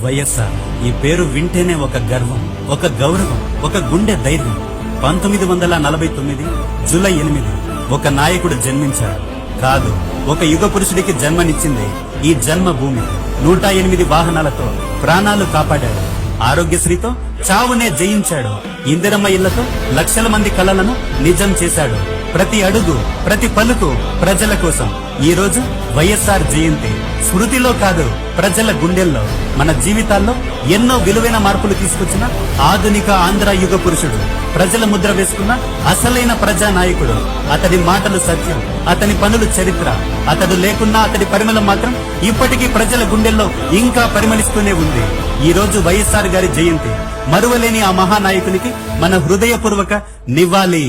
వైఎస్ఆర్ ఈ పేరు వింటేనే ఒక గర్వం, ఒక గౌరవం, ఒక గుండె ధైర్యం. 1949 జూలై 8 ఒక నాయకుడు జన్మించాడు. కాదు, ఒక యుగ పురుషుడికి జన్మనిచ్చింది ఈ జన్మభూమి. 108 వాహనాలతో ప్రాణాలు కాపాడాడు. ఆరోగ్యశ్రీతో చావునే జయించాడు. ఇందిరమ్మ ఇళ్లతో లక్షల మంది కలలను నిజం చేశాడు. ప్రతి అడుగు, ప్రతి పలుకు ప్రజల కోసం. ఈ రోజు వైఎస్ఆర్ జయంతి. స్మృతిలో కాదు, ప్రజల గుండెల్లో, మన జీవితాల్లో ఎన్నో విలువైన మార్పులు తీసుకొచ్చిన ఆధునిక ఆంధ్ర యుగ పురుషుడు, ప్రజల ముద్ర వేసుకున్న అసలైన ప్రజానాయకుడు. అతడి మాటలు సత్యం, అతని పనులు చరిత్ర. అతడు లేకున్నా అతడి పరిమళం మాత్రం ఇప్పటికీ ప్రజల గుండెల్లో ఇంకా పరిమళిస్తూనే ఉంది. ఈ రోజు వైఎస్ఆర్ గారి జయంతి. మరువలేని ఆ మహానాయకునికి మన హృదయపూర్వక నివాళి.